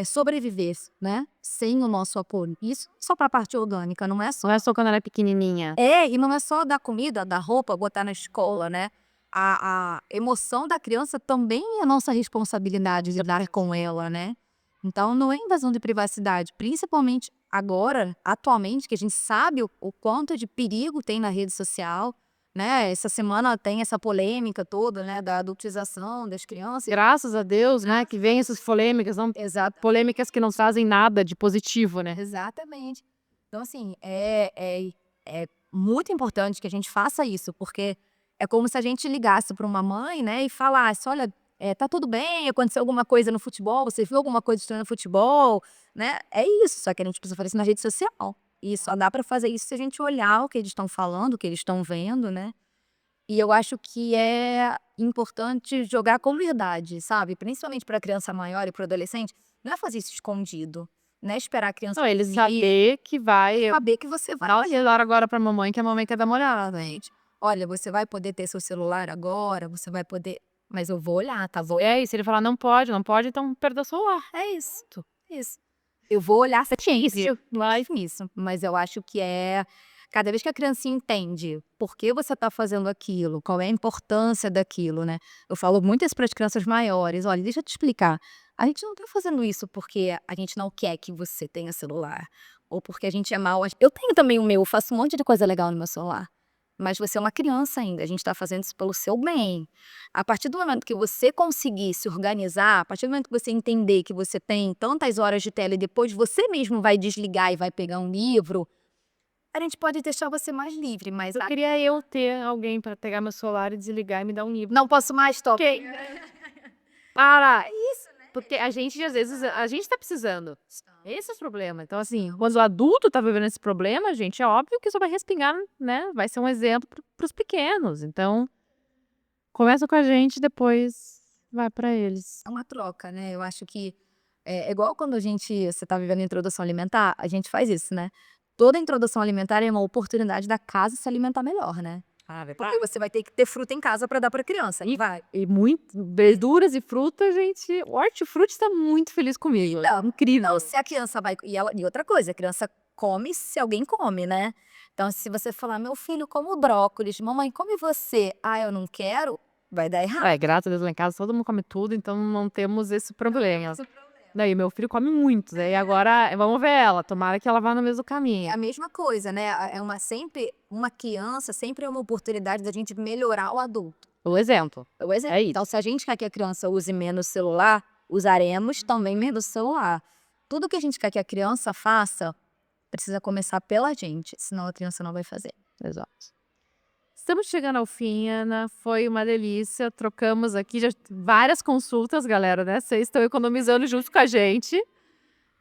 sobreviver, né? Sem o nosso apoio. Isso só para a parte orgânica, não é só. Não é só quando ela é pequenininha. E não é só dar comida, dar roupa, botar na escola, né? A emoção da criança também é nossa responsabilidade de lidar com ela, né? Então não é invasão de privacidade, principalmente agora, atualmente, que a gente sabe o quanto de perigo tem na rede social, né? Essa semana tem essa polêmica toda, né, da adultização das crianças. Graças a Deus, né, que vem essas polêmicas, não polêmicas que não trazem nada de positivo, né? Exatamente. Então, assim, é muito importante que a gente faça isso, porque é como se a gente ligasse para uma mãe, né, e falasse: olha, tá tudo bem, aconteceu alguma coisa no futebol, você viu alguma coisa estranha no futebol, né? É isso, só que a gente precisa fazer isso na rede social. E só dá pra fazer isso se a gente olhar o que eles estão falando, o que eles estão vendo, né? E eu acho que é importante jogar com verdade, sabe? Principalmente para criança maior e para adolescente, não é fazer isso escondido, não é esperar a criança Não, eles dormir, saber que vai. saber que você vai. Dá olha agora pra mamãe, que a mamãe quer dar uma olhada. Gente, olha, você vai poder ter seu celular agora, você vai poder, mas eu vou olhar, tá? Vou É, e se ele falar não pode, não pode, então perdeu o celular. É isso, isso. Eu vou olhar Isso. mais nisso, mas eu acho que cada vez que a criancinha entende por que você está fazendo aquilo, qual é a importância daquilo, né? Eu falo muito isso para as crianças maiores, olha, deixa eu te explicar. A gente não está fazendo isso porque a gente não quer que você tenha celular, ou porque a gente é mal. Eu tenho também o meu, eu faço um monte de coisa legal no meu celular. Mas você é uma criança ainda, a gente está fazendo isso pelo seu bem. A partir do momento que você conseguir se organizar, a partir do momento que você entender que você tem tantas horas de tela e depois você mesmo vai desligar e vai pegar um livro, a gente pode deixar você mais livre, mas Eu queria eu ter alguém pra pegar meu celular e desligar e me dar um livro. não posso mais, top. Ok. Para! Isso, né? Porque a gente, às vezes, a gente tá precisando. Esse é o problema. Então, assim, quando o adulto tá vivendo esse problema, gente, é óbvio que isso vai respingar, né? Vai ser um exemplo pros pequenos. Então, começa com a gente, depois vai pra eles. É uma troca, né? Eu acho que é igual quando você tá vivendo a introdução alimentar, a gente faz isso, né? Toda introdução alimentar é uma oportunidade da casa se alimentar melhor, né? Porque você vai ter que ter fruta em casa para dar para criança. E vai. E muito, verduras e frutas, gente. O hortifruti tá muito feliz comigo. Não, Incrível. não, se a criança vai. E outra coisa, a criança come se alguém come, né? Então, se você falar, meu filho, como brócolis, mamãe, come você. Ah, eu não quero, vai dar errado. É, graças a Deus lá em casa todo mundo come tudo, então não temos esse problema. Daí meu filho come muito, e agora vamos ver ela, tomara que ela vá no mesmo É caminho. a mesma coisa, né? Sempre uma criança, sempre é uma oportunidade da gente melhorar o adulto. O exemplo. O exemplo. É isso. Então, se a gente quer que a criança use menos celular, usaremos também menos celular. Tudo que a gente quer que a criança faça, precisa começar pela gente, senão a criança não vai fazer. Exato. Estamos chegando ao fim, Ana. Foi uma delícia. Trocamos aqui já várias consultas, galera, né? Vocês estão economizando junto com a gente.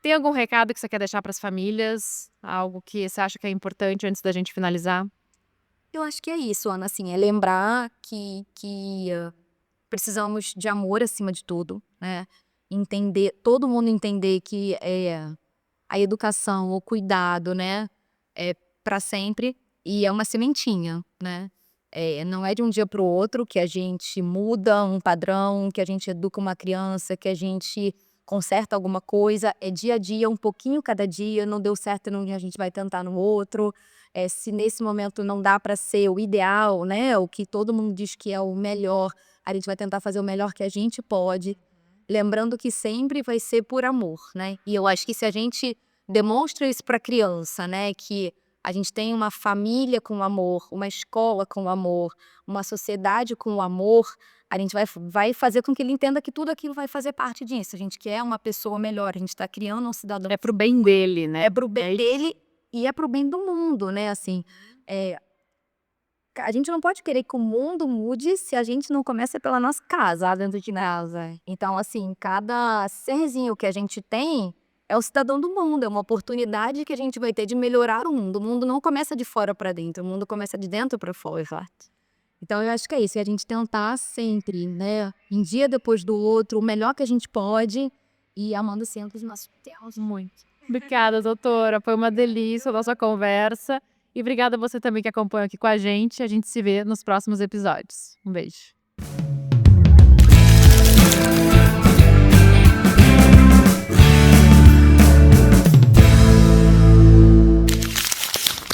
Tem algum recado que você quer deixar para as famílias? Algo que você acha que é importante antes da gente finalizar? Eu acho que é isso, Ana, assim, é lembrar que precisamos de amor acima de tudo, né? Entender, todo mundo entender que a educação, o cuidado, né, é para sempre e é uma sementinha, né? Não é de um dia para o outro que a gente muda um padrão, que a gente educa uma criança, que a gente conserta alguma coisa. É dia a dia, um pouquinho cada dia. Não deu certo num dia, a gente vai tentar no outro. Se nesse momento não dá para ser o ideal, né? O que todo mundo diz que é o melhor, a gente vai tentar fazer o melhor que a gente pode. Lembrando que sempre vai ser por amor, né? E eu acho que se a gente demonstra isso para a criança, né? Que a gente tem uma família com amor, uma escola com amor, uma sociedade com amor, a gente vai fazer com que ele entenda que tudo aquilo vai fazer parte disso. A gente quer uma pessoa melhor, a gente está criando um cidadão. É pro bem dele, né? É pro bem dele e é pro bem do mundo, né? Assim, a gente não pode querer que o mundo mude se a gente não começa pela nossa casa, lá dentro de casa. Então, assim, cada serzinho que a gente tem é o cidadão do mundo, é uma oportunidade que a gente vai ter de melhorar o mundo. O mundo não começa de fora para dentro, o mundo começa de dentro para fora. Exato. Então, eu acho que é isso, é a gente tentar sempre, né, um dia depois do outro, o melhor que a gente pode e amando sempre os nossos Deus. Muito. Obrigada, doutora. Foi uma delícia a nossa conversa. E obrigada a você também que acompanha aqui com a gente. A gente se vê nos próximos episódios. Um beijo.